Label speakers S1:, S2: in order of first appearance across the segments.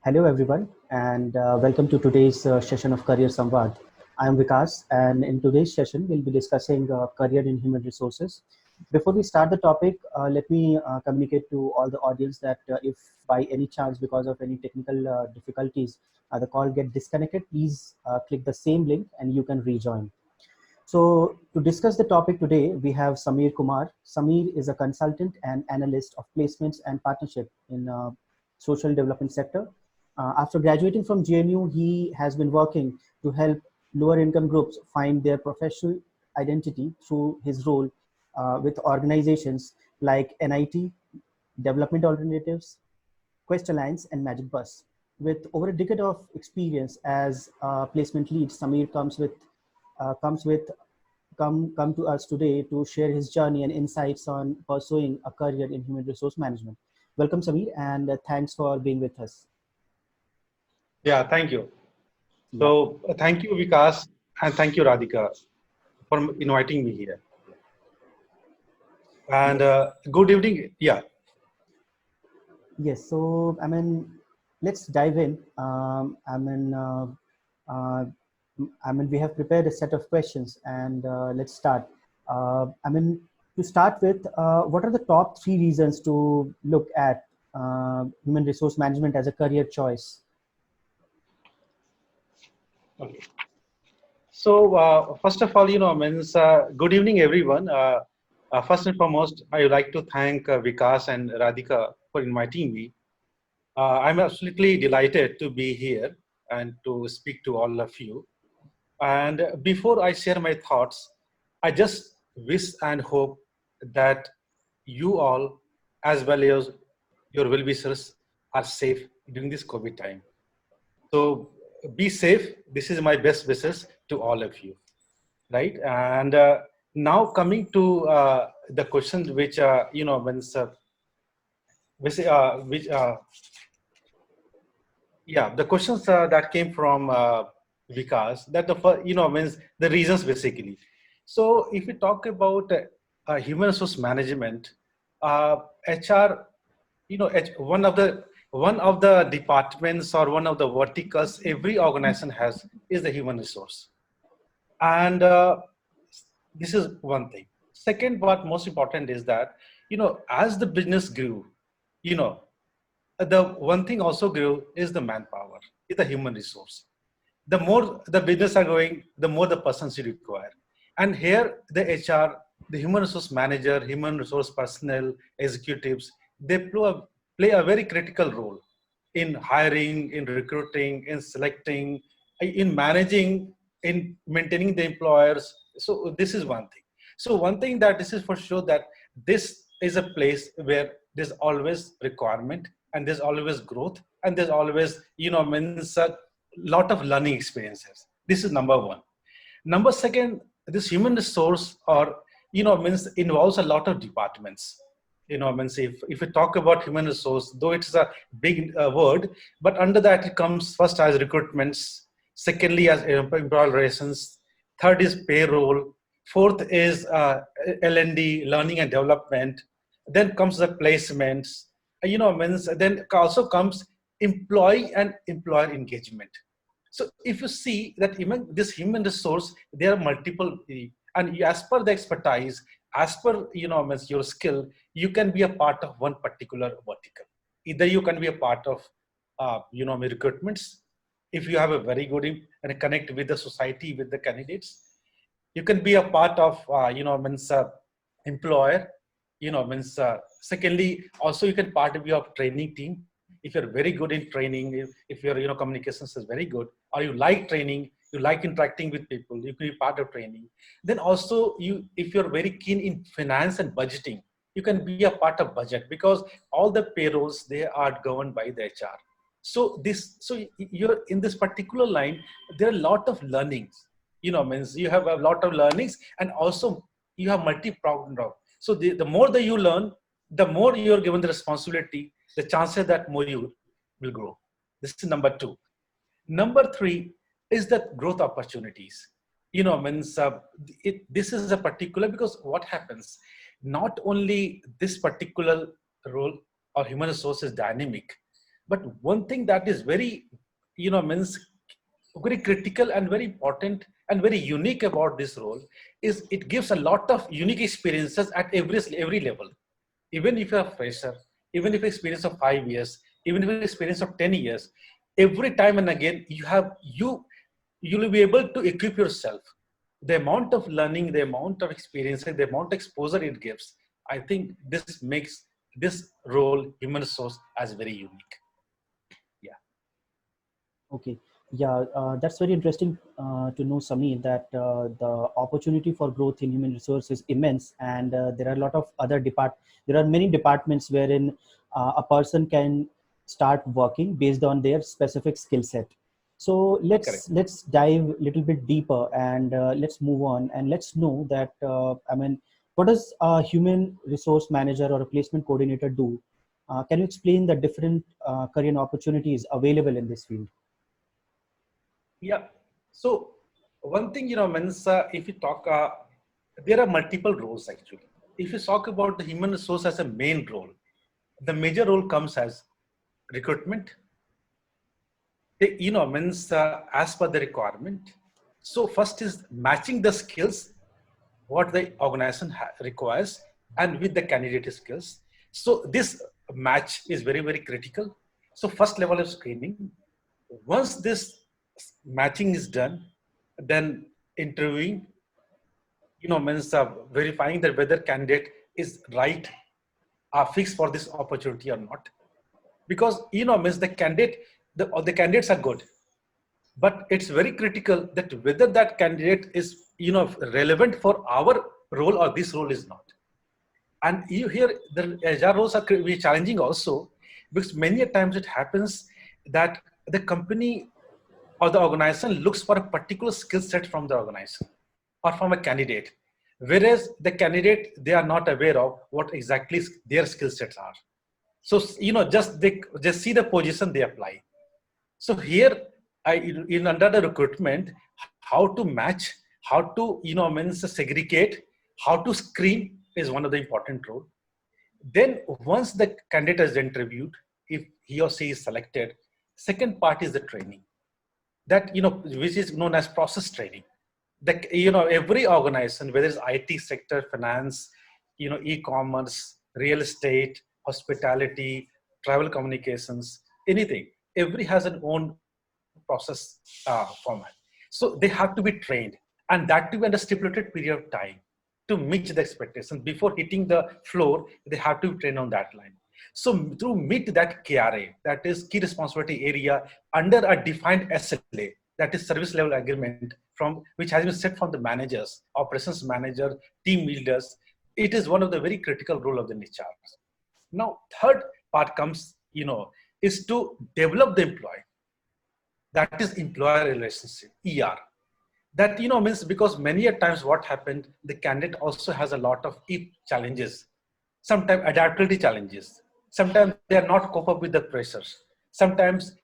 S1: Hello, everyone, and welcome to today's session of Career Samvad. I am Vikas, and in today's session, we'll be discussing career in human resources. Before we start the topic, let me communicate to all the audience that if by any chance, because of any technical difficulties, the call get disconnected, please click the same link and you can rejoin. So to discuss the topic today, we have Samir Kumar. Samir is a consultant and analyst of placements and partnership in social development sector. After graduating from JNU, he has been working to help lower income groups find their professional identity through his role with organizations like NIT, Development Alternatives, Quest Alliance, and Magic Bus. With over a decade of experience as placement lead, Samir comes with come to us today to share his journey and insights on pursuing a career in human resource management. Welcome, Samir, and thanks for being with us.
S2: Yeah, thank you.
S1: Yeah.
S2: So thank you, Vikas, and thank you, Radhika, for inviting me here. And
S1: Yes.
S2: good evening. Yeah,
S1: Yes. So, let's dive in. Uh, we have prepared a set of questions, and let's start. To start with, what are the top three reasons to look at human resource management as a career choice?
S2: okay. So first of all, means good evening, everyone. First and foremost, I would like to thank Vikas and Radhika for inviting me. I'm absolutely delighted to be here and to speak to all of you. And before I share my thoughts, I just wish and hope that you all, as well as your well wishers, are safe during this COVID time. So be safe. This is my best wishes to all of you, right? And now coming to the questions which which yeah, the questions that came from Vikas, that means the reasons basically. So if we talk about human resource management, HR, one of the departments or one of the verticals every organization has is the human resource, and this is one thing. Second, what most important is that as the business grew, you know the one thing also grew is the manpower, is the human resource. The more the business are growing, the more the persons you require. And here the HR, the human resource manager, human resource personnel, executives, they play a very critical role in hiring, in recruiting, in selecting, in managing, in maintaining the employers. So this is one thing. So one thing that this is for sure, that this is a place where there's always requirement, and there's always growth, and there's always means a lot of learning experiences. This is number one. Number second, this human resource, or means involves a lot of departments. Means if we talk about human resource, though it's a big word, but under that it comes first as recruitments, secondly as employee relations, third is payroll, fourth is L&D, learning and development, then comes the placements, means then also comes employee and employer engagement. So if you see that even this human resource, there are multiple, and as per the expertise, as per means your skill, you can be a part of one particular vertical. Either you can be a part of recruitments, if you have a very good and connect with the society, with the candidates. You can be a part of means employer, means secondly also you can part of your training team. If you're very good in training, if your communications is very good, or you like training, you like interacting with people, you can be part of training. Then also you, if you're very keen in finance and budgeting, you can be a part of budget, because all the payrolls, they are governed by the HR. So you're in this particular line, there are a lot of learnings, means you have a lot of learnings, and also you have multi-pronged route. So the more that you learn, the more you're given the responsibility, the chances that more you will grow. This is number two. Number three is that growth opportunities. Means this is a particular, because what happens, not only this particular role or human resource is dynamic, But one thing that is very, means very critical and very important and very unique about this role is it gives a lot of unique experiences at every level. Even if you're a fresher, even if experience of 5 years, even if experience of 10 years, every time and again you'll be able to equip yourself. The amount of learning, the amount of experience, the amount of exposure it gives, I think this makes this role, human resource, as very unique. Yeah.
S1: Okay. Yeah, that's very interesting to know, Samir, that the opportunity for growth in human resource is immense, and there are a lot of other there are many departments wherein a person can start working based on their specific skill set. So
S2: Correct.
S1: let's dive a little bit deeper, and let's move on, and let's know that what does a human resource manager or a placement coordinator do? Can you explain the different career opportunities available in this field?
S2: Yeah. So one thing, means if you talk, there are multiple roles actually. If you talk about the human resource as a main role, the major role comes as recruitment. Means as per the requirement. So first is matching the skills what the organization requires and with the candidate skills. So this match is very critical. So first level of screening. Once this matching is done, then interviewing, means verifying that whether candidate is right, fixed for this opportunity or not. Because means the candidates are good, but it's very critical that whether that candidate is relevant for our role or this role is not. And you hear the agile roles are very challenging also, because many a times it happens that the company or the organization looks for a particular skill set from the organization or from a candidate, whereas the candidate, they are not aware of what exactly their skill sets are. So they just see the position they apply. So here, in under the recruitment, how to match, how to means segregate, how to screen is one of the important role. Then once the candidate is interviewed, if he or she is selected, second part is the training. That which is known as process training. The every organization, whether it's IT sector, finance, e-commerce, real estate, hospitality, travel communications, anything, every has an own process format. So they have to be trained, and that to be under stipulated period of time to meet the expectations. Before hitting the floor, they have to be trained on that line. So to meet that KRA, that is key responsibility area, under a defined SLA, that is service level agreement, from which has been set from the managers, operations manager, team leaders, it is one of the very critical role of the HR. Now, third part comes, is to develop the employee. That is employer relationship, ER. That means, because many a times what happened, the candidate also has a lot of challenges, sometimes adaptability challenges, sometimes they are not cope up with the pressures, sometimes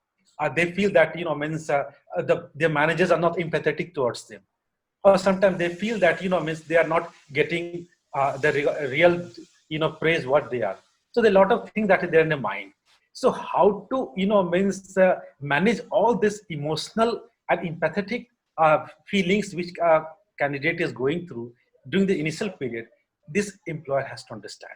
S2: they feel that means their managers are not empathetic towards them, or sometimes they feel that means they are not getting the real praise what they are. So there are a lot of things that are there in the mind. So how to means manage all this emotional and empathetic feelings which candidate is going through during the initial period, this employer has to understand.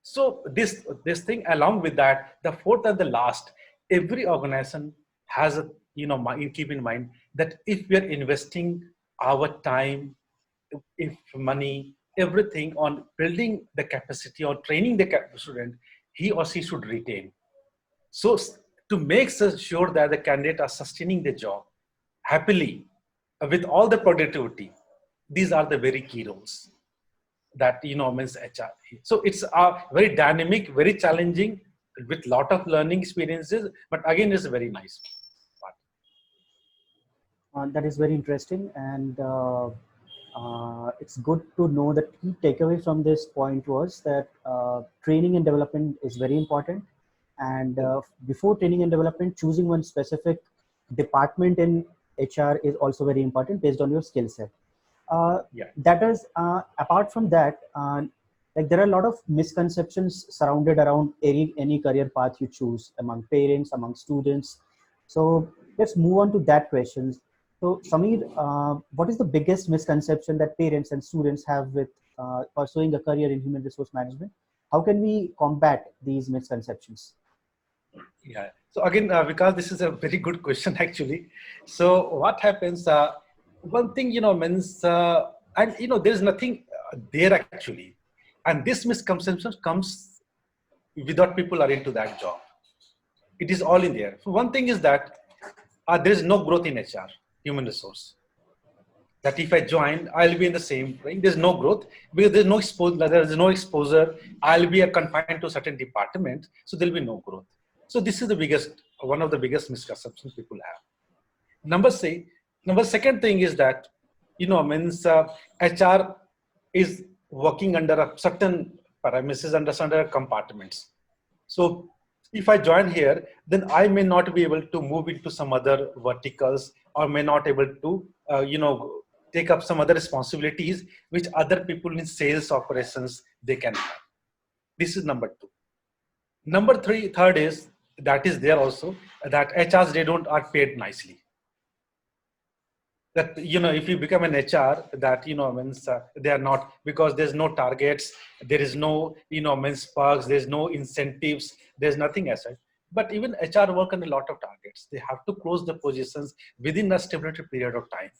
S2: So this thing, along with that, the fourth and the last, every organization has a keep in mind that if we are investing our time, if money, everything on building the capacity or training the student, he or she should retain. So to make sure that the candidate are sustaining the job happily with all the productivity, these are the very key roles that means HR. So it's very dynamic, very challenging, with lot of learning experiences. But again, it's a very nice part.
S1: That is very interesting, and it's good to know that key takeaway from this point was that training and development is very important. And before training and development, choosing one specific department in HR is also very important based on your skill set.
S2: Yeah.
S1: That is, apart from that, like there are a lot of misconceptions surrounded around any career path you choose among parents, among students. So let's move on to that question. So Samir, what is the biggest misconception that parents and students have with pursuing a career in human resource management? How can we combat these misconceptions?
S2: Yeah. So again, because this is a very good question actually. So what happens? One thing means, and there is nothing there actually, and this misconception comes without people are into that job. It is all in there. So one thing is that there is no growth in HR, human resource. That if I join, I'll be in the same thing. There's no growth because there's no exposure. There's no exposure. I'll be confined to certain department, so there'll be no growth. So this is the biggest, one of the biggest misconceptions people have. Number second thing is that means HR is working under a certain premises, under certain compartments. So if I join here, then I may not be able to move into some other verticals, or may not able to take up some other responsibilities which other people in sales operations they can have. This is number two. Third is that is there also that HRs they don't are paid nicely. That if you become an HR, that means they are not, because there's no targets, there is no means perks, there's no incentives, there's nothing as such. But even HR work on a lot of targets. They have to close the positions within a stipulated period of time.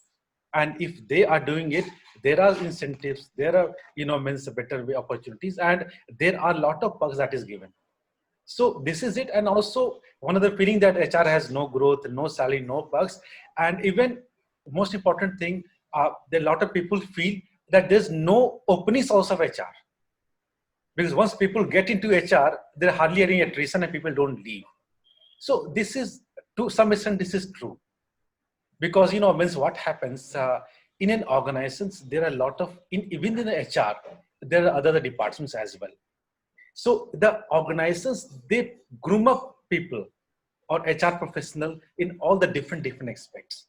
S2: And if they are doing it, there are incentives, there are means better way opportunities, and there are a lot of perks that is given. So this is it. And also one other feeling that HR has no growth, no salary, no perks. And even most important thing, there are a lot of people feel that there's no opening source of HR. Because once people get into HR, there are hardly any attrition and people don't leave. So this is, to some extent, this is true. Because, means what happens in an organization, there are a lot of, even in the HR, there are other departments as well. So the organizations, they groom up people or HR professional in all the different aspects.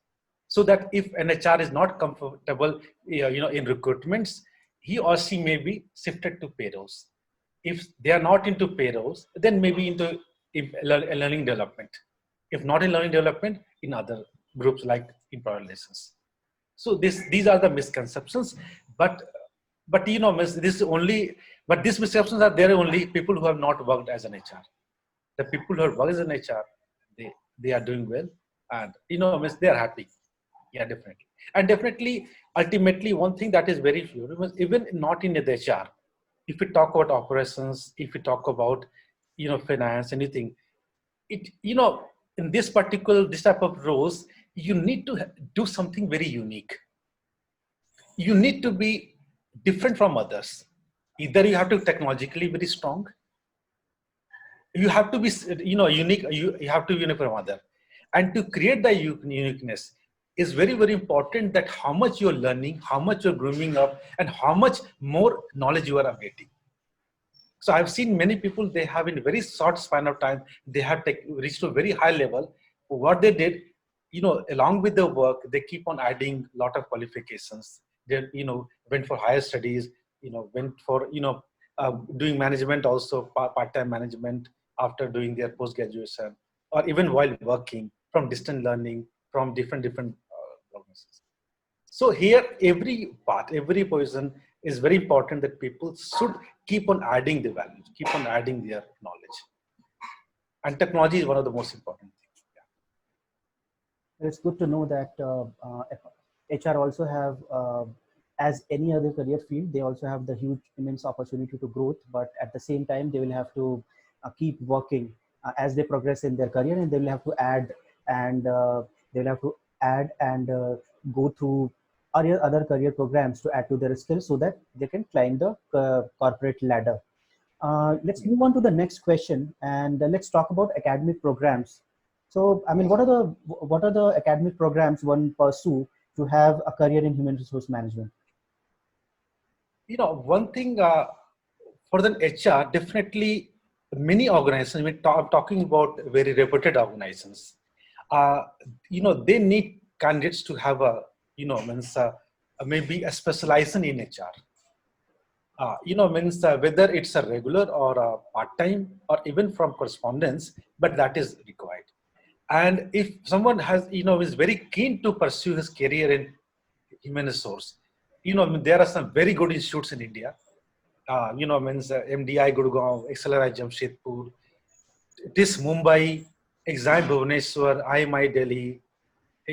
S2: So that if an HR is not comfortable, in recruitments, he or she may be shifted to payrolls. If they are not into payrolls, then maybe into learning development. If not in learning development, in other groups like employer relations. So these are the misconceptions. But these misconceptions are there only people who have not worked as an HR. The people who have worked as an HR, they are doing well, and they are happy. Yeah, definitely. And definitely, ultimately, one thing that is very few, even not in the HR, if we talk about operations, if we talk about, finance, anything, in this type of roles, you need to do something very unique. You need to be different from others. Either you have to be technologically very strong, you have to be, unique, you have to be unique from other. And to create the uniqueness, is very, very important that how much you're learning, how much you're grooming up, and how much more knowledge you are updating. So I've seen many people, they have in a very short span of time, they have reached to a very high level. What they did, along with the work, they keep on adding a lot of qualifications. They, went for higher studies, went for, doing management also, part-time management after doing their post-graduation, or even while working from distant learning from different organizations. So here, every part, every position is very important that people should keep on adding the value, keep on adding their knowledge. And technology is one of the most important things.
S1: Yeah. It's good to know that HR also have, as any other career field, they also have the huge, immense opportunity to growth, but at the same time, they will have to keep working as they progress in their career, and they will have to add and go through other career programs to add to their skills so that they can climb the corporate ladder. Let's move on to the next question, and let's talk about academic programs. So, I mean, what are the academic programs one pursue to have a career in human resource management?
S2: One thing for the HR, definitely many organizations, I'm talking about very reputed organizations, they need candidates to have a, means maybe a specialization in HR. means whether it's a regular or a part-time or even from correspondence, but that is required. And if someone has, is very keen to pursue his career in human resource, I mean, there are some very good institutes in India, means MDI Gurgaon, XLRI Jamshedpur, this Mumbai, Exam Bhubaneswar, IMI Delhi,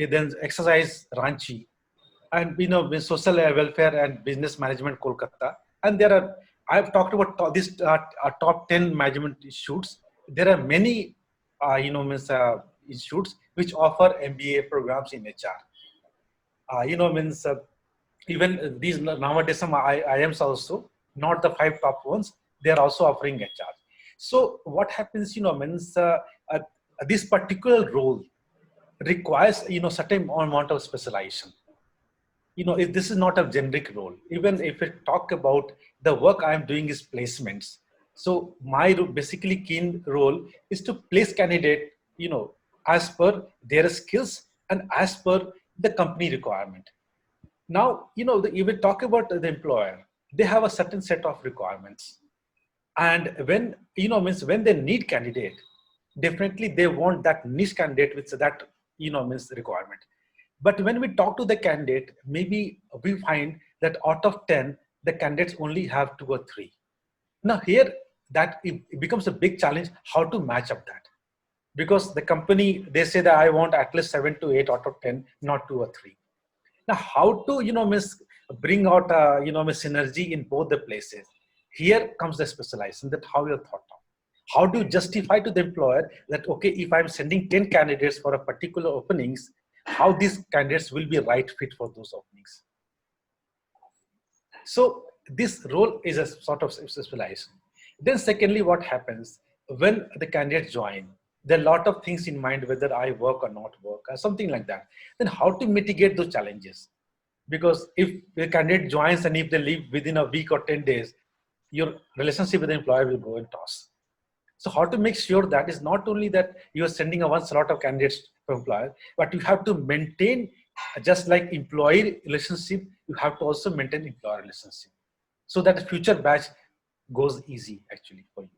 S2: then Exercise Ranchi, and with social welfare and business management Kolkata. And there are, I've talked about this top 10 management institutes. There are many, institutes which offer MBA programs in HR. Means even these nowadays some IIMs also, not the 5 top ones, they are also offering HR. So what happens, means uh, this particular role requires, certain amount of specialization. If this is not a generic role, even if we talk about the work I am doing is placements. So my basically keen role is to place candidate, as per their skills and as per the company requirement. Now, if we talk about the employer, they have a certain set of requirements. And when, means when they need candidate, definitely they want that niche candidate with that, means requirement. But when we talk to the candidate, maybe we find that out of 10, the candidates only have 2 or 3. Now here, that it becomes a big challenge how to match up that. Because the company, they say that I want at least 7 to 8 out of 10, not 2 or 3. Now, how to, bring out, synergy in both the places? Here comes the specialization, that how you're thought of. How do you justify to the employer that, okay, if I'm sending 10 candidates for a particular openings, how these candidates will be right fit for those openings? So this role is a sort of specialization. Then secondly, what happens when the candidates join? There are a lot of things in mind, whether I work or not work or something like that. Then how to mitigate those challenges? Because if the candidate joins and if they leave within a week or 10 days, your relationship with the employer will go in toss. So how to make sure that is not only that you are sending a one slot of candidates to employer, but you have to maintain, just like employee relationship, you have to also maintain employer relationship, so that the future batch goes easy actually for you.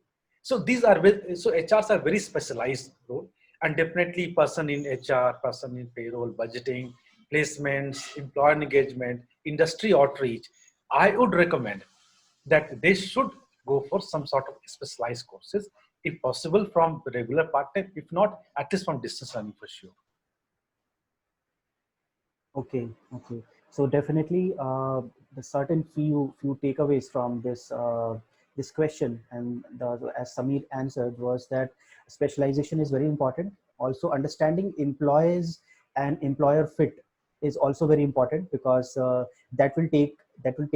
S2: So these are, so HRs are very specialized role, and definitely person in HR, person in payroll, budgeting, placements, employer engagement, industry outreach. I would recommend that they should go for some sort of specialized courses, if possible from the regular part-time, if not, at least from distance learning for sure.
S1: Okay, okay. So definitely, the certain few takeaways from this question, and as Samir answered, was that specialization is very important. Also, understanding employees and employer fit is also very important, because that will take that will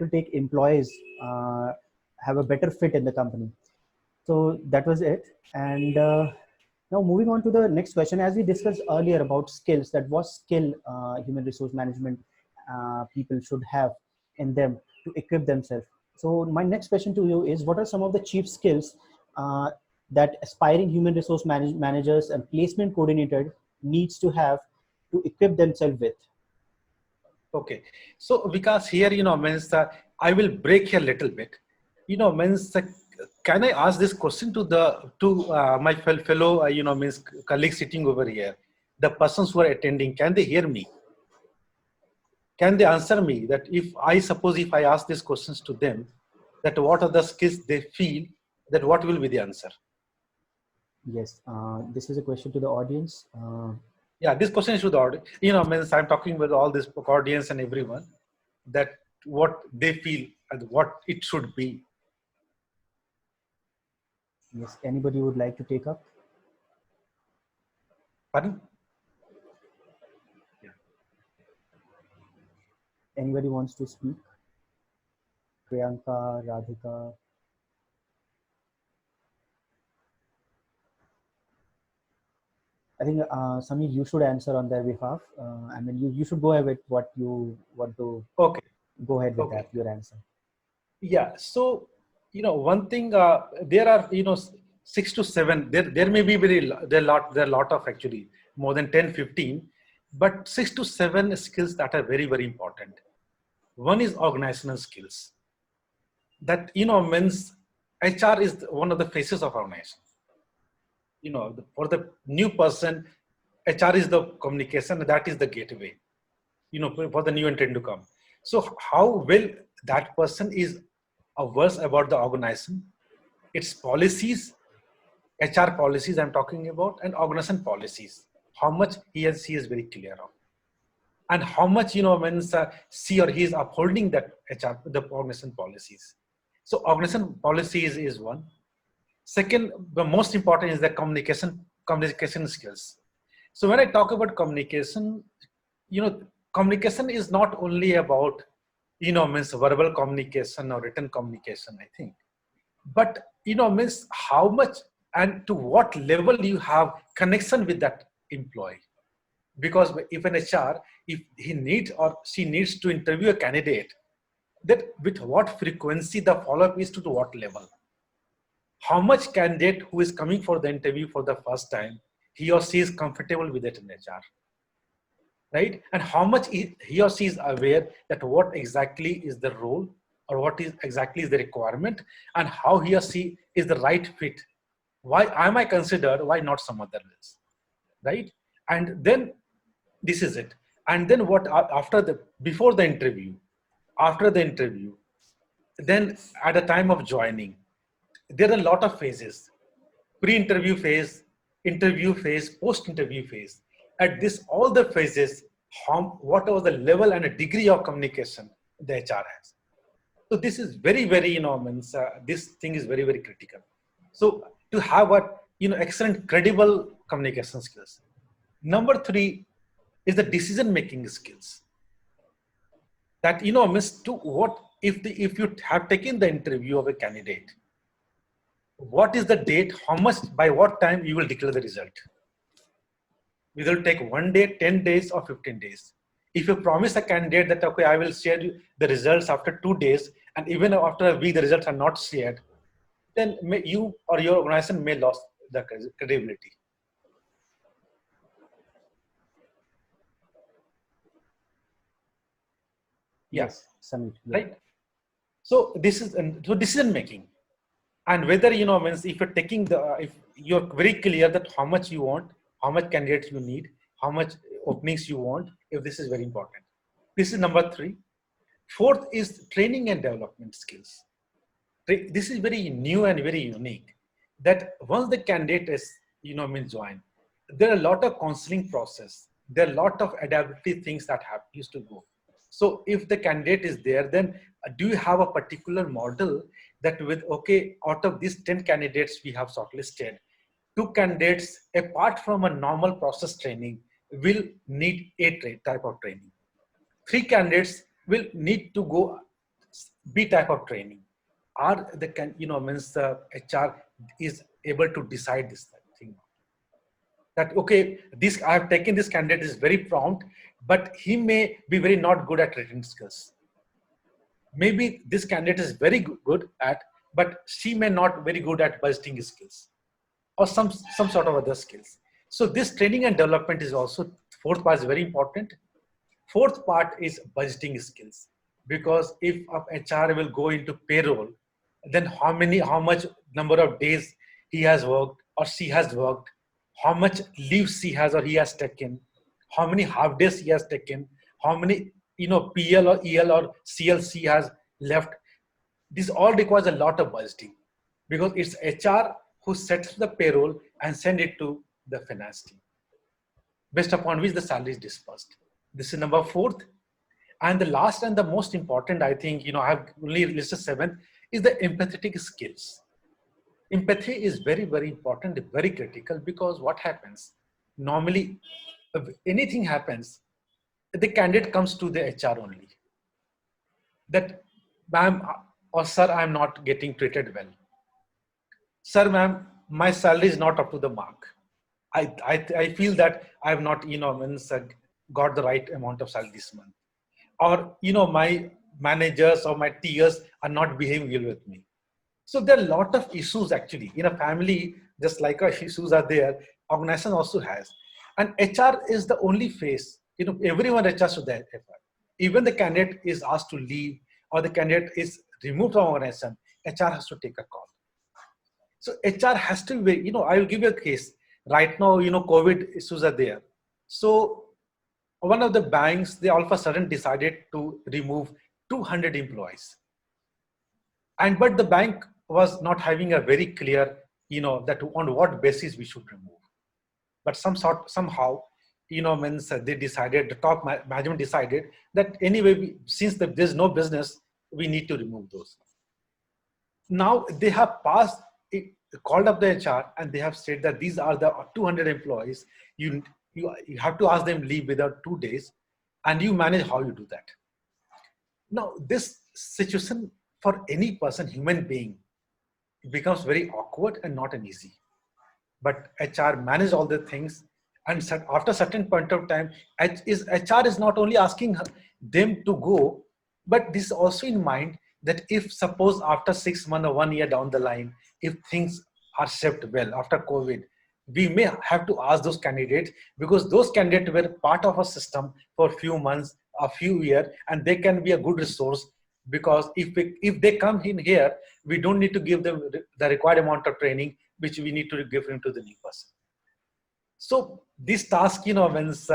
S1: take employees have a better fit in the company. So that was it. And now moving on to the next question, as we discussed earlier about skills, that what skill human resource management people should have in them to equip themselves. So my next question to you is, what are some of the chief skills that aspiring human resource managers and placement coordinator needs to have to equip themselves with?
S2: Okay, so because here, means I will break here a little bit. Means can I ask this question to my fellow, means colleagues sitting over here, the persons who are attending, can they hear me? Can they answer me that if I ask these questions to them, that what are the skills they feel, that what will be the answer?
S1: Yes, this is a question to the audience.
S2: Yeah, this question is to the audience. Means I'm talking with all this audience and everyone, that what they feel and what it should be.
S1: Yes, anybody would like to take up?
S2: Pardon? Yeah.
S1: Anybody wants to speak? Priyanka, Radhika. I think Samir, you should answer on their behalf. I mean, you should go ahead with what you want to.
S2: Okay.
S1: Go ahead with
S2: Okay.
S1: that, your answer.
S2: Yeah. So, one thing, there are, 6 to 7, there may be there are a lot of actually more than 10, 15, but 6 to 7 skills that are very, very important. One is organizational skills. That, means HR is one of the faces of organization. For the new person, HR is the communication, that is the gateway, for the new entrant to come. So how well that person is averse about the organization, its policies, HR policies I'm talking about, and organization policies, how much he or she is very clear of, and how much, means she or he is upholding that HR, the organization policies. So organization policies is one. Second, the most important is the communication skills. So when I talk about communication, communication is not only about, means verbal communication or written communication, I think, but, means how much and to what level you have connection with that employee. Because if an HR, if he needs or she needs to interview a candidate, that with what frequency the follow-up is to what level. How much candidate who is coming for the interview for the first time, he or she is comfortable with it in HR, right? And how much he or she is aware that what exactly is the role or what is exactly is the requirement, and how he or she is the right fit. Why am I considered? Why not some other else, right? And then this is it. And then what before the interview, after the interview, then at the time of joining, there are a lot of phases: pre-interview phase, interview phase, post-interview phase. At this, all the phases, what was the level and a degree of communication the HR has. So this is very, very, means this thing is very, very critical. So to have excellent, credible communication skills. Number 3 is the decision-making skills. That, means to what if you have taken the interview of a candidate, what is the date, how much, by what time you will declare the result. It will take 1 day, 10 days, or 15 days. If you promise a candidate that, okay, I will share you the results after 2 days, and even after a week the results are not shared, then you or your organization may lose the credibility.
S1: Yes, Samir.
S2: Right. So this is decision making. And whether, means if you're taking if you're very clear that how much you want, how much candidates you need, how much openings you want, if this is very important. This is number 3. 4th is training and development skills. This is very new and very unique, that once the candidate is, means join, there are a lot of counseling process. There are a lot of adaptive things that used to go. So if the candidate is there, then do you have a particular model that with, okay, out of these 10 candidates we have shortlisted, 2 candidates, apart from a normal process training, will need a type of training. 3 candidates will need to go B type of training. Are the, means the HR is able to decide this thing. That, okay, this I have taken this candidate is very prompt, but he may be very not good at written skills. Maybe this candidate is very good at, but she may not very good at budgeting skills or some sort of other skills. So this training and development is also, 4th part is very important. 4th part is budgeting skills, because if HR will go into payroll, then how much number of days he has worked or she has worked, how much leave she has or he has taken, how many half days he has taken, how many, PL or EL or CLC has left. This all requires a lot of budgeting, because it's HR who sets the payroll and send it to the finance team, based upon which the salary is dispersed. This is number 4th. And the last and the most important, I think, I have only listed 7, is the empathetic skills. Empathy is very, very important, very critical, because what happens, normally, if anything happens, the candidate comes to the HR only. That, ma'am or sir, I'm not getting treated well. Sir, ma'am, my salary is not up to the mark. I feel that I have not, got the right amount of salary this month. Or, my managers or my TS are not behaving well with me. So there are a lot of issues actually. In a family, just like our issues are there, organization also has. And HR is the only face, everyone HR should have. even the candidate is asked to leave or the candidate is removed from organization, HR has to take a call. So HR has to be, I will give you a case. Right now, COVID issues are there. So one of the banks, they all of a sudden decided to remove 200 employees. But the bank was not having a very clear, that on what basis we should remove. But somehow, means they decided, the top management decided that anyway, since there's no business, we need to remove those. Now they have called up the HR and they have said that these are the 200 employees. You have to ask them leave without 2 days, and you manage how you do that. Now this situation for any person, human being, it becomes very awkward and not an easy. But HR manage all the things, and after a certain point of time, HR is not only asking them to go, but this is also in mind that if suppose after 6 months or 1 year down the line, if things are shaped well after COVID, we may have to ask those candidates, because those candidates were part of a system for a few months, a few years, and they can be a good resource. Because if they come in here, we don't need to give them the required amount of training, which we need to give them to the new person. So this task, means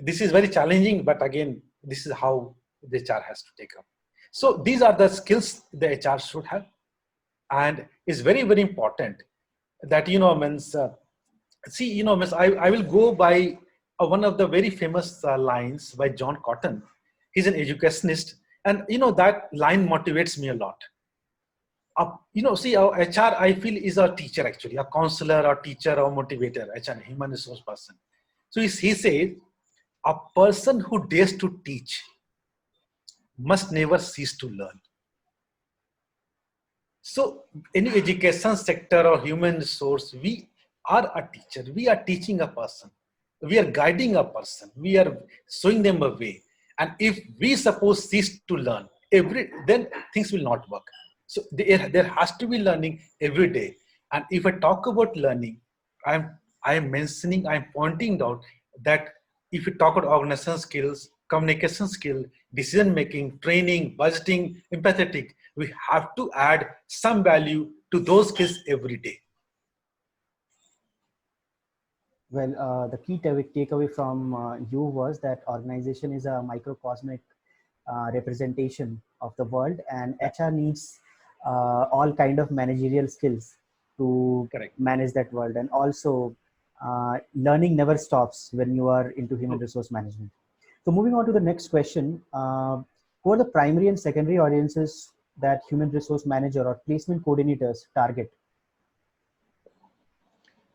S2: this is very challenging, but again, this is how the HR has to take up. So these are the skills the HR should have, and it's very, very important that, means means I will go by one of the very famous lines by John Cotton. He's an educationist, and that line motivates me a lot. Our HR, I feel, is a teacher actually, a counselor or teacher or motivator, HR, human resource person. So he says, a person who dares to teach must never cease to learn. So any education sector or human resource, we are a teacher. We are teaching a person. We are guiding a person. We are showing them a way. And if we suppose cease to learn, then things will not work. So there has to be learning every day. And if I talk about learning, I'm pointing out that if you talk about organizational skills, communication skill, decision making, training, budgeting, empathetic, we have to add some value to those skills every day.
S1: Well, the key takeaway from you was that organization is a microcosmic representation of the world, and HR needs all kind of managerial skills to manage that world. And also, learning never stops when you are into human resource management. So moving on to the next question, who are the primary and secondary audiences that human resource manager or placement coordinators target?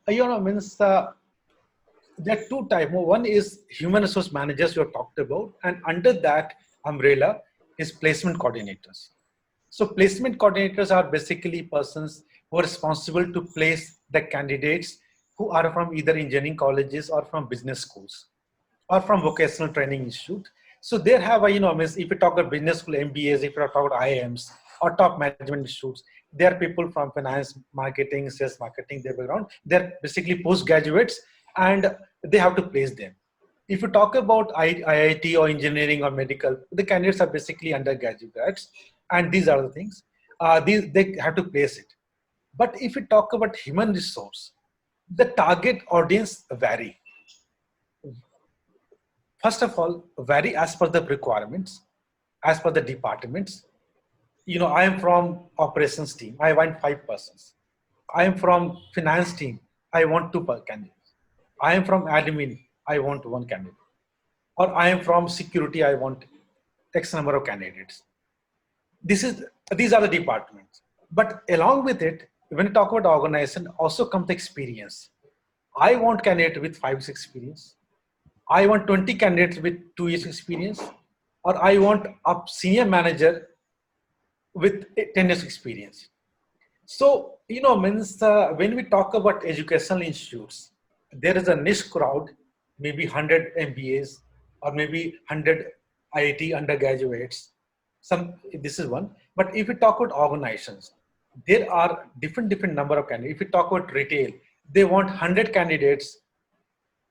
S2: Means there are two types. One is human resource managers you have talked about, and under that umbrella is placement coordinators. So placement coordinators are basically persons who are responsible to place the candidates who are from either engineering colleges or from business schools or from vocational training institute. So there have means if you talk about business school MBAs, if you talk about IIMs or top management institutes, there are people from finance, marketing, sales marketing, their background. They're basically postgraduates, and they have to place them. If you talk about IIT or engineering or medical, the candidates are basically undergraduates, and these are the things. They have to place it. But if you talk about human resource, the target audience vary. First of all, vary as per the requirements, as per the departments. I am from operations team, I want 5 persons. I am from finance team, I want 2 candidates. I am from admin, I want 1 candidate. Or I am from security, I want X number of candidates. These are the departments. But along with it, when you talk about organization, also comes the experience. I want candidate with 5 years experience. I want 20 candidates with 2 years experience, or I want a senior manager with 10 years experience. So, means when we talk about educational institutes, there is a niche crowd, maybe 100 MBAs or maybe 100 IIT undergraduates. This is one. But if we talk about organizations, there are different number of candidates. If we talk about retail, they want 100 candidates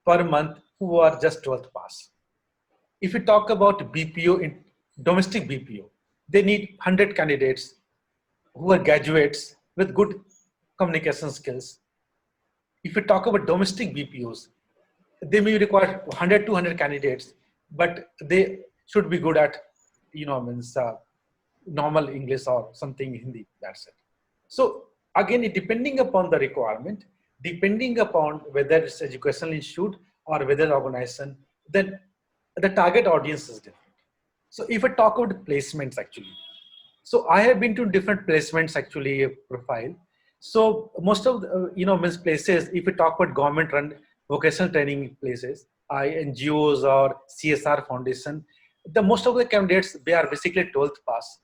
S2: per month who are just 12th pass. If we talk about BPO, in domestic BPO, they need 100 candidates who are graduates with good communication skills. If we talk about domestic BPOs, they may require 100, 200 candidates, but they should be good at, means normal English or something Hindi. That's it. So again, it depending upon the requirement, depending upon whether it's educational institute or whether organization, then the target audience is different. So if I talk about placements actually, so I have been to different placements actually profile. So most of the, means places, if we talk about government run vocational training places, NGOs or CSR foundation, the most of the candidates, they are basically 12th pass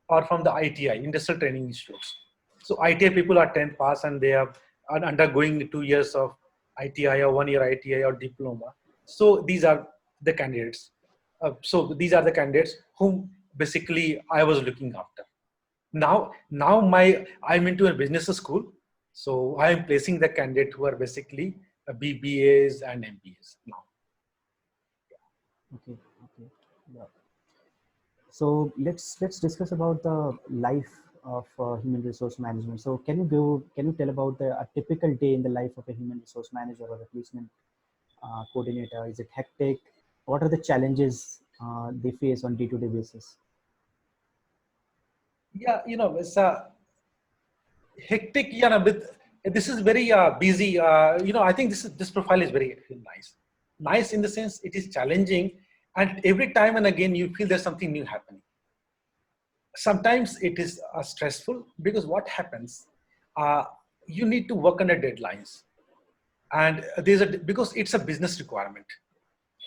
S2: or from the ITI, industrial training institutes. So ITI people are 10th pass and they are undergoing 2 years of ITI or 1 year ITI or diploma. So these are the candidates. So these are the candidates whom basically I was looking after. Now I'm into a business school, so I am placing the candidate who are basically BBAs and MBAs now.
S1: Okay. Okay. Yeah. So let's discuss about the life of human resource management. So can you tell about a typical day in the life of a human resource manager or a placement coordinator? Is it hectic? What are the challenges they face on day-to-day basis?
S2: Yeah, it's hectic. This is very busy. I think this profile is very nice. Nice in the sense it is challenging, and every time and again you feel there's something new happening. Sometimes it is stressful because what happens, you need to work under deadlines, and because it's a business requirement.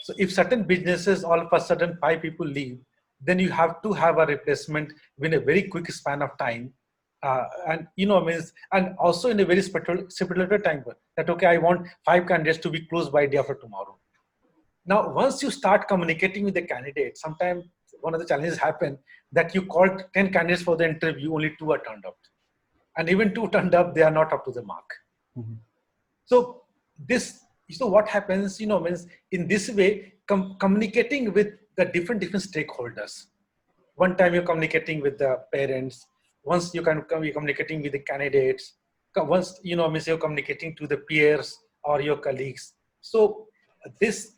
S2: So if certain businesses all of a sudden 5 people leave, then you have to have a replacement within a very quick span of time. And means, and also in a very stipulated time that, okay, I want 5 candidates to be closed by day after tomorrow. Now, once you start communicating with the candidate, sometimes one of the challenges happen that you called 10 candidates for the interview, only 2 are turned up. And even 2 turned up, they are not up to the mark.
S1: Mm-hmm.
S2: So what happens, means in this way, communicating with the different stakeholders. One time you're communicating with the parents, once you can be communicating with the candidates, once, means you're communicating to the peers or your colleagues. So this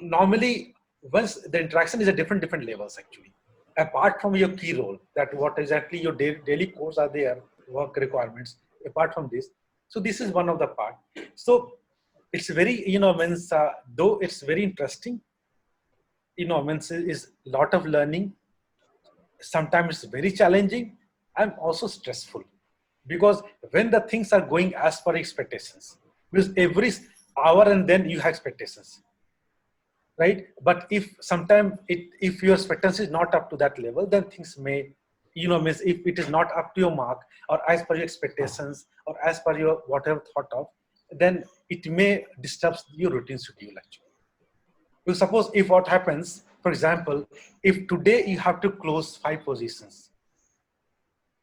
S2: normally, once the interaction is at different levels actually, apart from your key role, that what exactly your daily course are there, work requirements, apart from this. So this is one of the part. So it's very, means, though it's very interesting, means is a lot of learning. Sometimes it's very challenging and also stressful, because when the things are going as per expectations, because every hour and then you have expectations, right? But if sometimes if your expectancy is not up to that level, then things may, means if it is not up to your mark or as per your expectations or as per your whatever thought of, then it may disturb your routine schedule actually. You suppose if what happens, for example, if today you have to close 5 positions,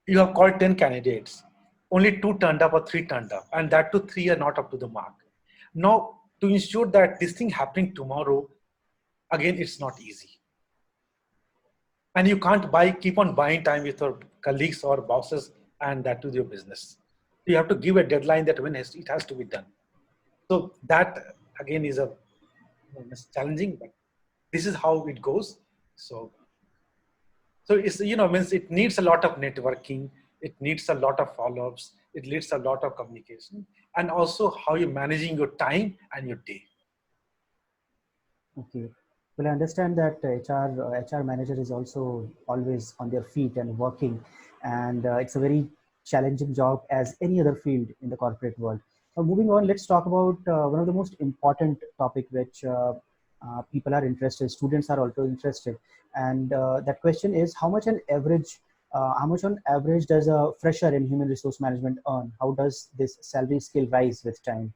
S2: you have called 10 candidates, only 2 turned up or 3 turned up, and that too 3 are not up to the mark. Now, to ensure that this thing happening tomorrow, again, it's not easy. And you can't keep on buying time with your colleagues or bosses and that to your business. You have to give a deadline that when it has to be done. So that again is it's challenging, but this is how it goes. So it's, means it needs a lot of networking. It needs a lot of follow-ups. It needs a lot of communication, and also how you're managing your time and your day.
S1: Okay. Well, I understand that HR manager is also always on their feet and working, and it's a very challenging job as any other field in the corporate world. Now, moving on, let's talk about one of the most important topic which people are interested, students are also interested, and that question is how much on average does a fresher in human resource management earn? How does this salary scale rise with time?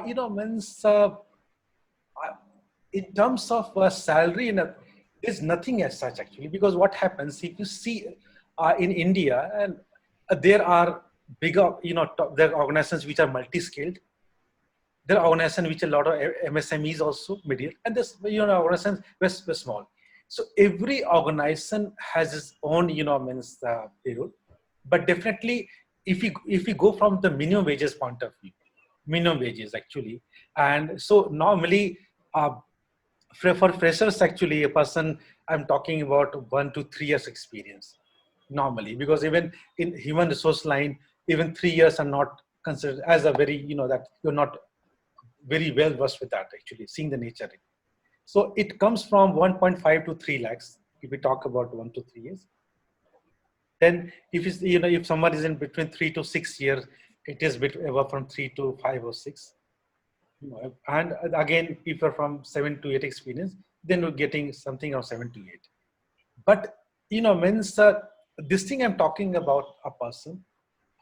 S2: Means in terms of salary, there's nothing as such actually, because what happens if you see in India, and there are bigger, there are organizations which are multi-skilled, There are organizations which a lot of MSMEs also medial, and this organizations were small. So every organization has its own means payroll, but definitely if we go from the minimum wages point of view, minimum wages actually, and so normally for freshers actually a person I'm talking about 1 to 3 years experience normally, because even in human resource line even 3 years are not considered as a very that you're not very well versed with that actually seeing the nature. So it comes from 1.5 to 3 lakhs if we talk about 1 to 3 years. Then if it's, if someone is in between 3 to 6 years, it is from 3 to 5 or 6. And again, if you're from 7 to 8 experience, then you're getting something around 7 to 8. But means this thing I'm talking about a person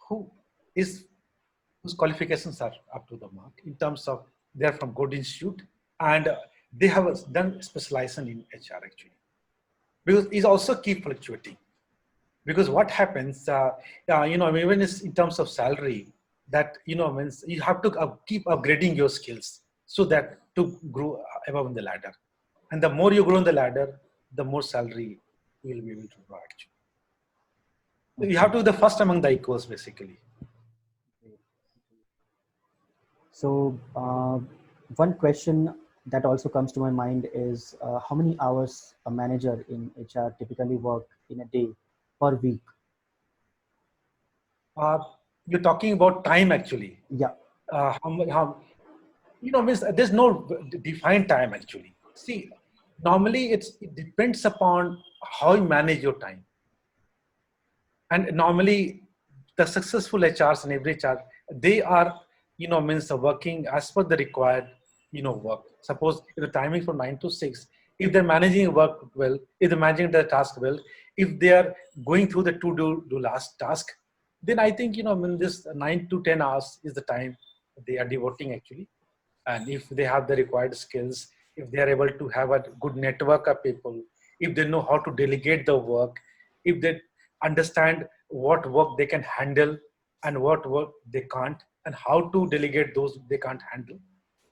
S2: who is whose qualifications are up to the mark in terms of they're from good institute and they have done specialization in HR actually, because it also keep fluctuating. Because what happens, even in terms of salary, that means you have to keep upgrading your skills so that to grow above in the ladder, and the more you grow in the ladder, the more salary you will be able to draw actually. So you have to be the first among the equals basically.
S1: So one question that also comes to my mind is how many hours a manager in HR typically work in a day per week?
S2: You're talking about time actually.
S1: Yeah.
S2: Means there's no defined time actually. See, normally it depends upon how you manage your time. And normally the successful HRs and every HR, they are, means working as per the required, work. Suppose if the timing from 9 to 6, if they're managing work well, if they're managing their task well, if they are going through the do last task, then I think, this 9 to 10 hours is the time they are devoting actually. And if they have the required skills, if they are able to have a good network of people, if they know how to delegate the work, if they understand what work they can handle and what work they can't, and how to delegate those they can't handle.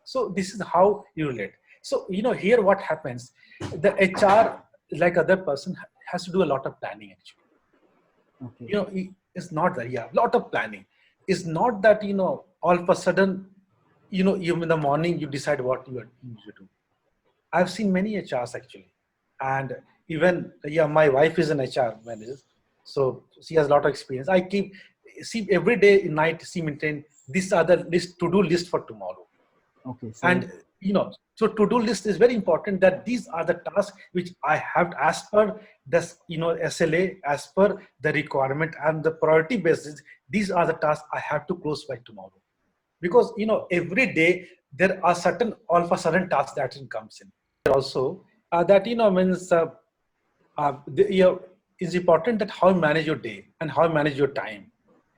S2: So this is how you relate. So, here what happens, the HR, like other person, has to do a lot of planning actually.
S1: Okay.
S2: It's not that, lot of planning. It's not that, all of a sudden, you in the morning, you decide what you need to do. I've seen many HRs actually. And even, my wife is an HR manager. So she has a lot of experience. I see every day in night, she maintain these are the to-do list for tomorrow.
S1: Okay. So,
S2: And, so to-do list is very important, that these are the tasks which I have as per this, SLA, as per the requirement and the priority basis. These are the tasks I have to close by tomorrow. Because, every day there are all of a sudden tasks that comes in. Also, that, means it's important that how you manage your day and how you manage your time.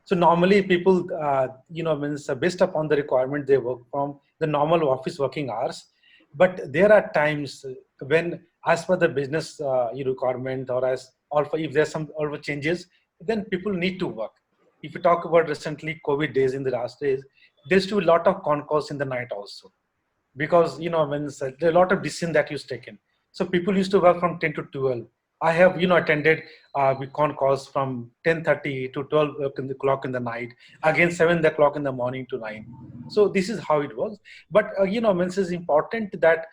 S2: So normally people, means based upon the requirement, they work from the normal office working hours. But there are times when, as per the business requirement, or if there's some changes, then people need to work. If you talk about recently COVID days in the last days, there's still a lot of con calls in the night also, because means there are a lot of decisions that used taken. So people used to work from 10 to 12. I have attended con calls from 10:30 to 12 o'clock in the night, again 7 o'clock in the morning to 9. So this is how it was. But means it's important that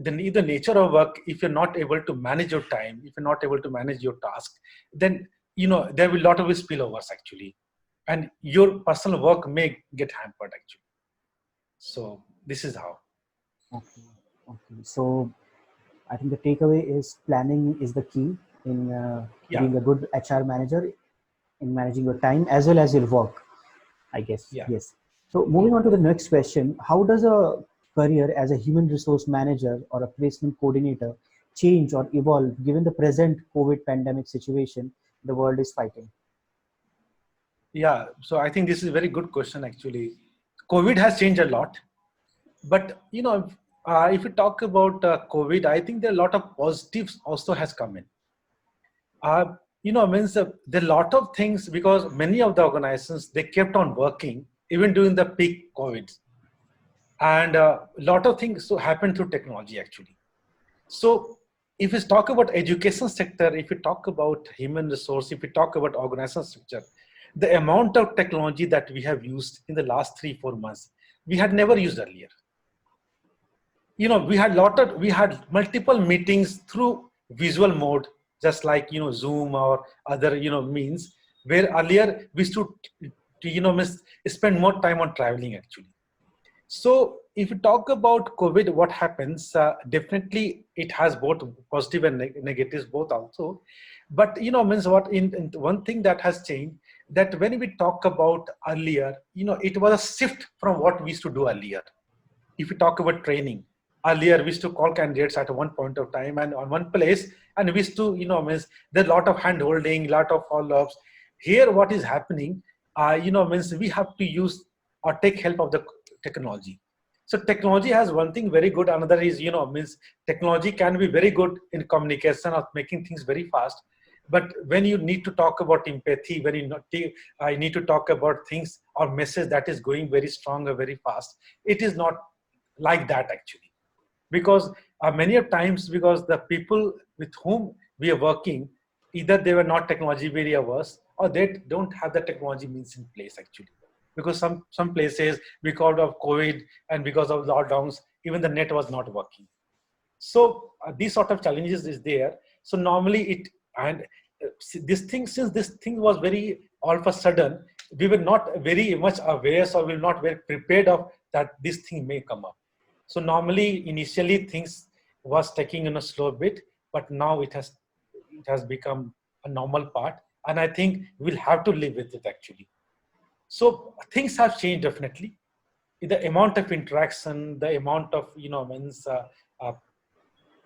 S2: the nature of work, if you're not able to manage your time, if you're not able to manage your task, then there will be a lot of spillovers actually, and your personal work may get hampered actually. So this is how.
S1: okay. Okay. So I think the takeaway is planning is the key in being a good HR manager, in managing your time as well as your work, I guess.
S2: Yeah.
S1: Yes. So moving on to the next question, how does a career as a human resource manager or a placement coordinator change or evolve given the present COVID pandemic situation the world is fighting?
S2: Yeah, so I think this is a very good question actually. COVID has changed a lot, but if you talk about COVID, I think there are a lot of positives also has come in. Means there are a lot of things, because many of the organizations, they kept on working even during the peak COVID. and a lot of things so happen through technology actually. So if we talk about education sector, if we talk about human resource, if we talk about organizational structure, the amount of technology that we have used in the last 3 4 months, we had never used earlier. We had multiple meetings through visual mode, just like Zoom or other means, where earlier we used to spend more time on traveling actually. So if you talk about COVID, what happens? Definitely, it has both positive and negatives, both also. But means what? In one thing that has changed, that when we talk about earlier, it was a shift from what we used to do earlier. If we talk about training, earlier we used to call candidates at one point of time and on one place, and we used to means there's a lot of hand holding, lot of follow-ups. Here, what is happening? Means we have to use or take help of the technology. So technology has one thing very good. Another is means technology can be very good in communication or making things very fast. But when you need to talk about empathy, when I need to talk about things or message that is going very strong or very fast, it is not like that actually. Because many of times, because the people with whom we are working, either they were not technology very averse or they don't have the technology means in place actually. Because some places, because of COVID and because of lockdowns, even the net was not working. So these sort of challenges is there. So normally it and this thing, since this thing was very all of a sudden, we were not very much aware, or we were not very prepared of that this thing may come up. So normally initially things was taking in a slow bit, but now it has become a normal part, and I think we'll have to live with it actually. So things have changed definitely. The amount of interaction, the amount of uh,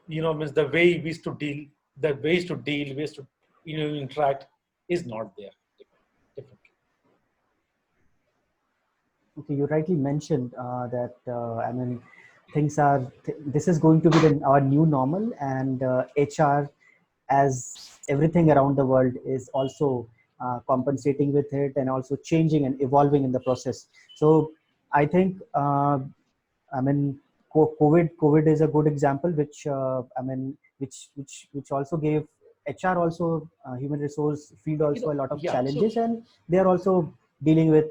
S2: means the way we used to deal, the ways to deal, ways to interact is not there. Definitely.
S1: Okay, you rightly mentioned that I mean things are this is going to be our new normal, and HR, as everything around the world, is also compensating with it and also changing and evolving in the process. So I think I mean COVID is a good example, which I mean which also gave HR also human resource field also a lot of
S2: Yeah. So
S1: challenges, and they are also dealing with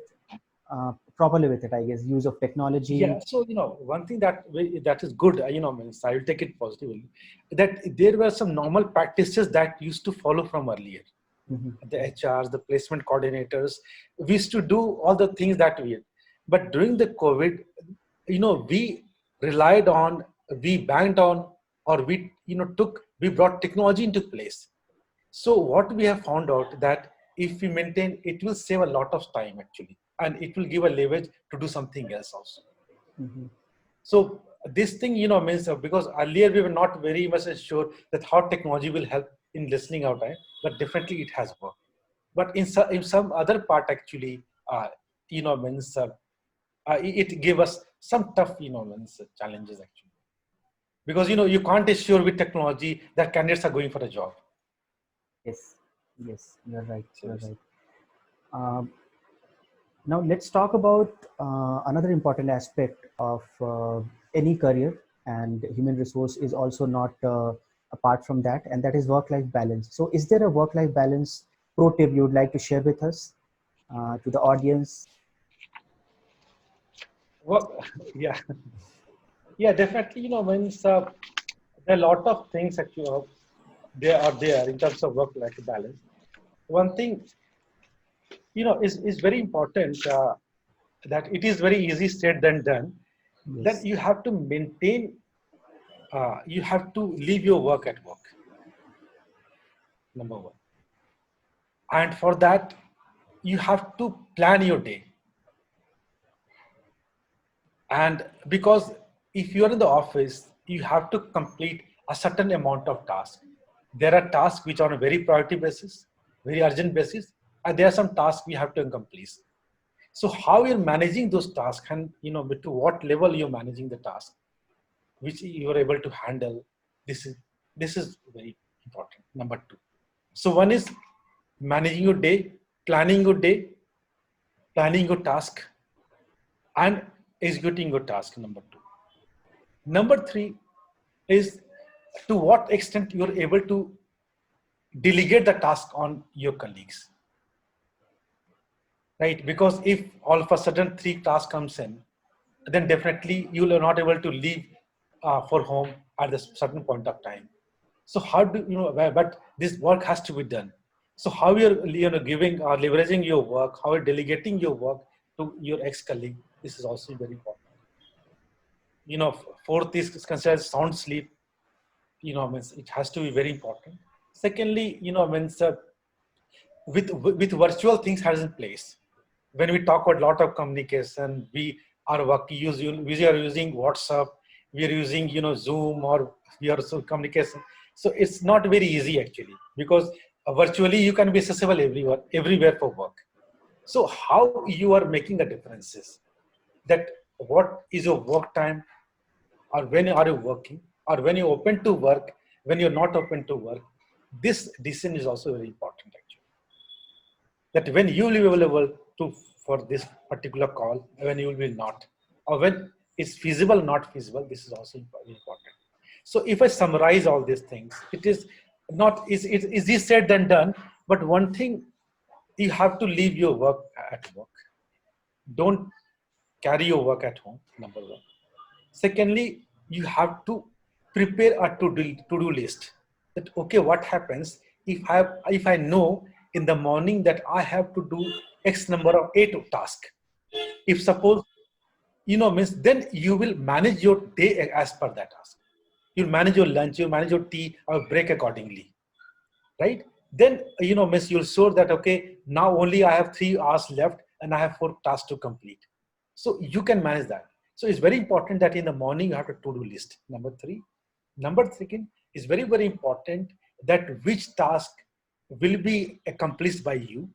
S1: properly with it, I guess. Use of technology.
S2: yeah. So one thing that is good. Means I will take it positively. That there were some normal practices that used to follow from earlier.
S1: Mhm.
S2: The HRs, the placement coordinators, we used to do all the things that we had. But during the COVID, we relied on, we banked on, or we brought technology into place. So what we have found out that if we maintain, it will save a lot of time actually, and it will give a leverage to do something else also.
S1: Mhm.
S2: So this thing, means because earlier we were not very much sure that how technology will help in listening out, right? But definitely it has worked. But in some other part actually, means it gave us some tough, means challenges actually. Because you can't assure with technology that candidates are going for a job.
S1: Yes, yes, you're right.
S2: So
S1: You're right. Um, Now let's talk about another important aspect of any career, and human resource is also not apart from that, and that is work-life balance. So, is there a work-life balance pro tip you would like to share with us, to the audience?
S2: well, yeah, yeah, definitely. Means there are a lot of things actually there are there in terms of work-life balance. One thing is very important, that it is very easy said than done. That
S1: Yes.
S2: you have to maintain, you have to leave your work at work, number one. And for that, you have to plan your day. And because if you're in the office, you have to complete a certain amount of tasks. There are tasks which are on a very priority basis, very urgent basis, and there are some tasks we have to complete. So how you're managing those tasks, and to what level you're managing the task, which you're able to handle, this is this is very important. Number two. So one is managing your day, planning your day, planning your task, and executing your task, number two. Number three is to what extent you're able to delegate the task on your colleagues, right? Because if all of a sudden three tasks comes in, then definitely you are not able to leave for home at a certain point of time. So how do you know? But this work has to be done. So how you're giving or leveraging your work, how you're delegating your work to your ex-colleague. This is also very important. Fourth is considered sound sleep. Means it has to be very important. Secondly, means with virtual things has in place. When we talk about a lot of communication, we are using WhatsApp, we are using Zoom, or we are so communication. So it's not very easy actually, because virtually you can be accessible everywhere for work. So how you are making the differences, that what is your work time, or when are you working, or when you're open to work, when you're not open to work. This decision is also very important actually. That when you will be available for this particular call, when you will be not, or when it's feasible, not feasible, this is also very important. So if I summarize all these things, it is not easy said than done, but one thing, you have to leave your work at work. Don't carry your work at home, number one. Secondly, you have to prepare a to-do list. That okay, what happens if I know in the morning that I have to do X number of 8 tasks. If suppose means, then you will manage your day as per that task. You'll manage your lunch, you manage your tea or break accordingly, right? Then means you'll show that okay, now only I have 3 hours left and I have 4 tasks to complete. So you can manage that. So it's very important that in the morning you have a to-do list. Number three. Number second is very, very important that which task will be accomplished by you,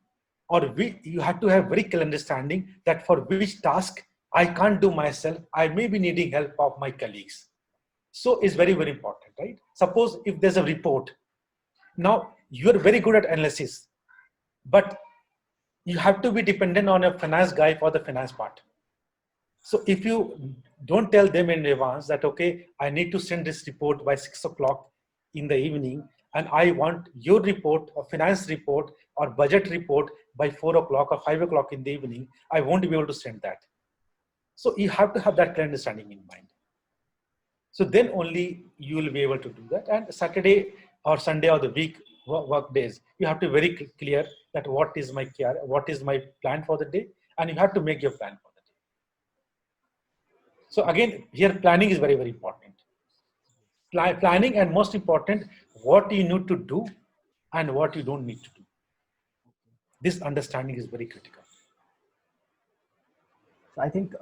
S2: or you have to have very clear understanding that for which task I can't do myself, I may be needing help of my colleagues. So it's very, very important, right? Suppose if there's a report, now you're very good at analysis, but you have to be dependent on a finance guy for the finance part. So if you don't tell them in advance that, okay, I need to send this report by 6 o'clock in the evening, and I want your report or finance report or budget report by 4 o'clock or 5 o'clock in the evening, I won't be able to send that. So you have to have that clear understanding in mind. So then only you will be able to do that. And Saturday or Sunday or the week work days, you have to be very clear that what is my plan for the day, and you have to make your plan for the day. So again, here planning is very, very important. Planning, and most important, what you need to do and what you don't need to do. This understanding is very critical.
S1: So I think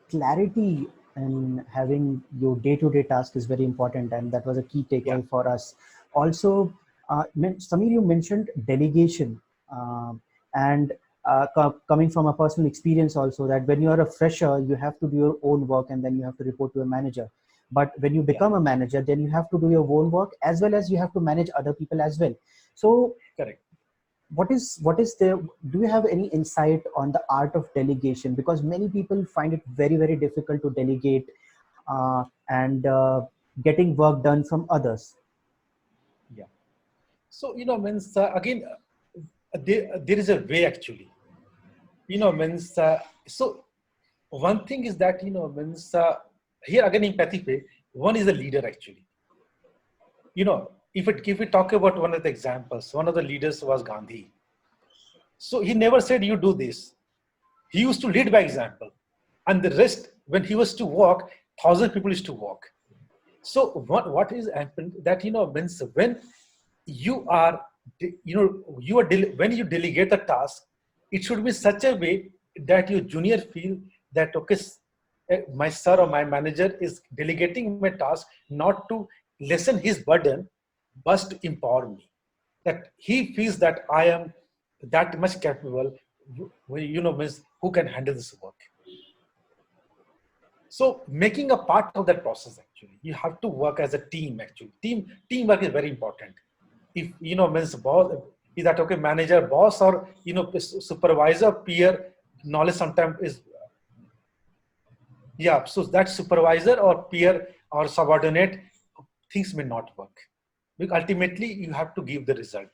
S1: clarity in having your day-to-day task is very important, and that was a key takeaway for us. Also, Samir, you mentioned delegation, and coming from a personal experience also, that when you are a fresher, you have to do your own work and then you have to report to a manager. But when you become a manager, then you have to do your own work as well as you have to manage other people as well. So
S2: correct.
S1: What is do you have any insight on the art of delegation? Because many people find it very, very difficult to delegate and getting work done from others.
S2: Yeah. So, means again, there is a way actually, means, so one thing is that, means here again in Pathipe, one is a leader actually. If we talk about one of the examples, one of the leaders was Gandhi. So he never said you do this. He used to lead by example, and the rest, when he was to walk, 1,000 people used to walk. So what is happened that means when you are when you delegate the task, it should be such a way that your junior feel that okay, my sir or my manager is delegating my task not to lessen his burden, but to empower me. That he feels that I am that much capable, means who can handle this work. So making a part of that process actually, you have to work as a team actually. Teamwork is very important. If means boss, is that okay, manager, boss, or supervisor, peer, knowledge sometimes is Yeah, so that supervisor or peer or subordinate, things may not work. Because ultimately, you have to give the result.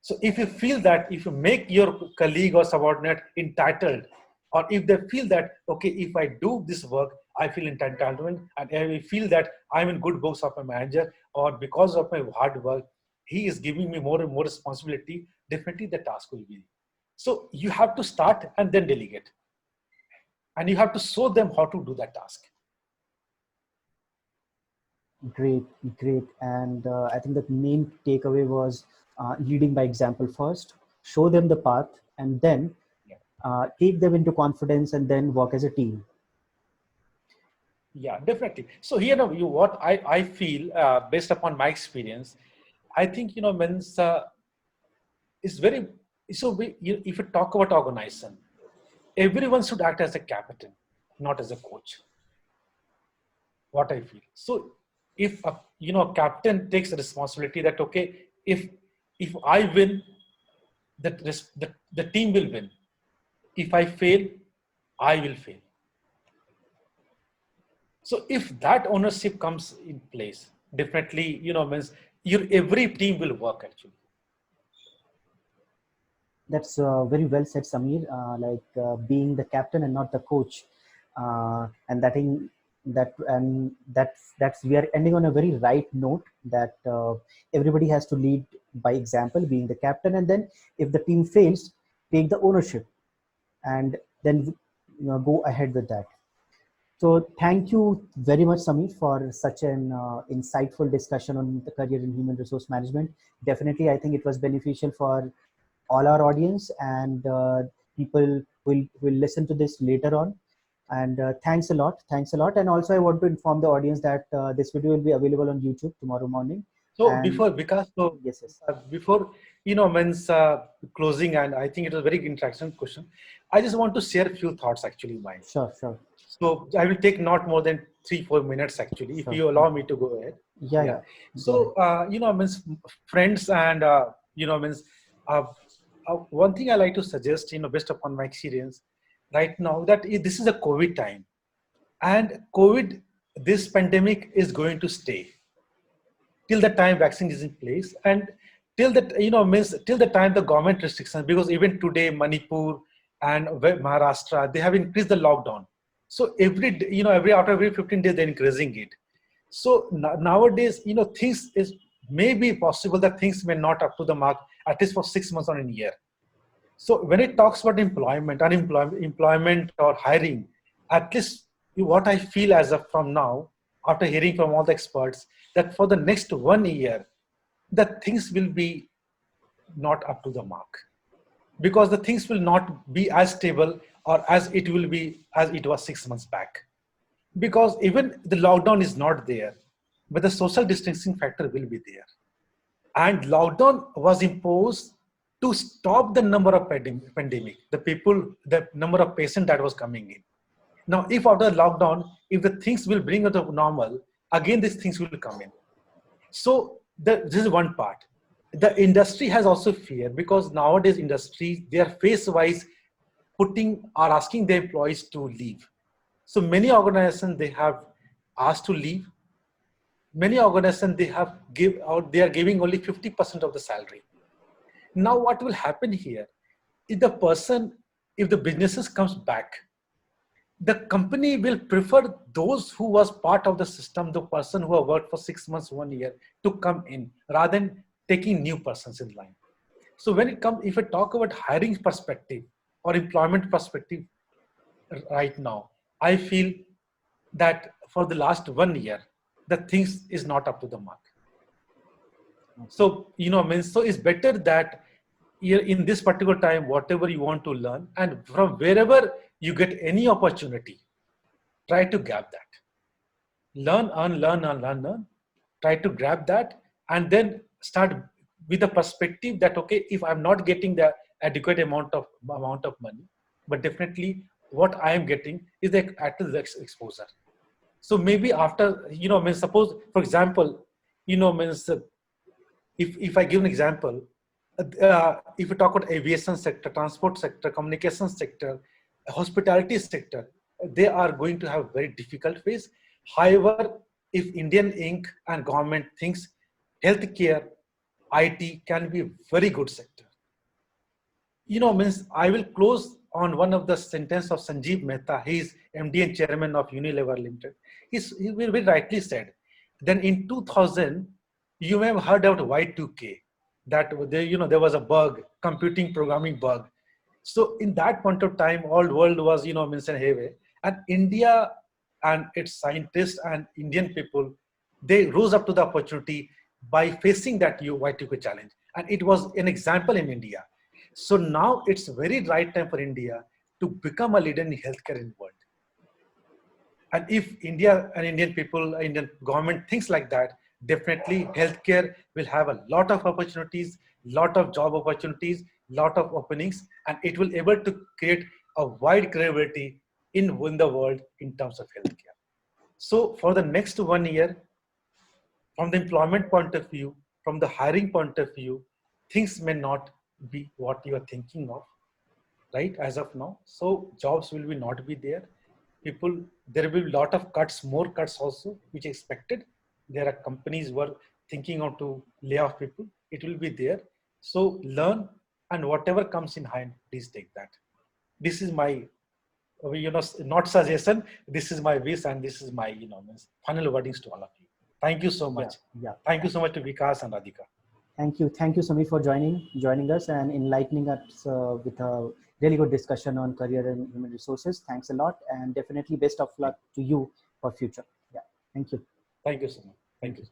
S2: So if you feel that, if you make your colleague or subordinate entitled, or if they feel that, okay, if I do this work, I feel entitlement, and I feel that I'm in good books of my manager, or because of my hard work, he is giving me more and more responsibility, definitely the task will be. So you have to start and then delegate. And you have to show them how to do that task.
S1: Great, great. And I think the main takeaway was leading by example first, show them the path, and then
S2: Yeah.
S1: take them into confidence and then work as a team.
S2: Yeah, definitely. So here, what I feel based upon my experience, I think, means it's very, if you talk about organization, everyone should act as a captain, not as a coach. What I feel. So if a captain takes the responsibility that, okay, if I win, the team will win. If I fail, I will fail. So if that ownership comes in place, definitely, means your every team will work actually.
S1: That's very well said, Samir. Being the captain and not the coach, and that's we are ending on a very right note that everybody has to lead by example, being the captain, and then if the team fails, take the ownership, and then go ahead with that. So thank you very much, Samir, for such an insightful discussion on the career in human resource management. Definitely, I think it was beneficial for all our audience, and people will listen to this later on. And thanks a lot. Thanks a lot. And also, I want to inform the audience that this video will be available on YouTube tomorrow morning.
S2: So
S1: And
S2: before, because so
S1: yes, yes,
S2: before, means closing, and I think it was a very interesting question. I just want to share a few thoughts actually mine.
S1: sure, sure,
S2: So I will take not more than 3-4 minutes actually, if
S1: sure.
S2: you allow me to go ahead.
S1: Yeah,
S2: Yeah.
S1: yeah. Go ahead.
S2: So means friends and means uh, one thing I like to suggest, based upon my experience, right now that this is a COVID time, and COVID, this pandemic is going to stay till the time vaccine is in place, and till that means till the time the government restrictions, because even today Manipur and Maharashtra, they have increased the lockdown. So every after every 15 days they're increasing it. So nowadays, things is maybe possible that things may not up to the mark at least for 6 months or a year. So when it talks about employment, unemployment, employment or hiring, at least what I feel as of from now, after hearing from all the experts, that for the next 1 year, that things will be not up to the mark, because the things will not be as stable or as it will be as it was 6 months back. Because even the lockdown is not there, but the social distancing factor will be there. And lockdown was imposed to stop the number of pandemic, the number of patients that was coming in. Now, if after lockdown, if the things will bring to normal, again these things will come in. So this is one part. The industry has also fear, because nowadays industry, they are phase wise putting or asking their employees to leave. So many organizations, they have asked to leave. Many organizations, they are giving only 50% of the salary. Now what will happen here, if the businesses comes back, the company will prefer those who was part of the system, the person who have worked for 6 months, 1 year, to come in rather than taking new persons in line. So when it comes, if I talk about hiring perspective or employment perspective right now, I feel that for the last 1 year, the things is not up to the mark. So, means, so it's better that in this particular time, whatever you want to learn, and from wherever you get any opportunity, try to grab that. Learn, unlearn, unlearn, learn. Try to grab that, and then start with the perspective that, okay, if I'm not getting the adequate amount of money, but definitely what I am getting is the actual exposure. So maybe after, means suppose, for example, means if I give an example, if you talk about aviation sector, transport sector, communication sector, hospitality sector, they are going to have very difficult phase. However, if Indian Inc. and government thinks healthcare, IT can be a very good sector. Means I will close on one of the sentence of Sanjeev Mehta. He is MD and chairman of Unilever Limited. He will be rightly said. Then in 2000, you may have heard about Y2K, that there was a bug, computing programming bug. So in that point of time, all world was, means in heavy, and India and its scientists and Indian people, they rose up to the opportunity by facing that Y2K challenge. And it was an example in India. So now it's very right time for India to become a leader in healthcare in the world. And if India and Indian people, Indian government thinks like that, definitely healthcare will have a lot of opportunities, lot of job opportunities, lot of openings, and it will able to create a wide credibility in the world in terms of healthcare. So for the next 1 year, from the employment point of view, from the hiring point of view, things may not be what you are thinking of, right, as of now. So jobs will be not be there. People, there will be a lot of cuts, more cuts also, which expected. There are companies who are thinking of to lay off people. It will be there. So learn, and whatever comes in hand, please take that. This is my, not suggestion. This is my wish, and this is my, final wordings to all of you. Thank you so much.
S1: Yeah.
S2: Thank you so much to Vikas and Radhika.
S1: Thank you, Sami, for joining us and enlightening us with a really good discussion on career and human resources. Thanks a lot, and definitely best of luck to you for future. Yeah, thank you.
S2: Thank you so much. Thank you.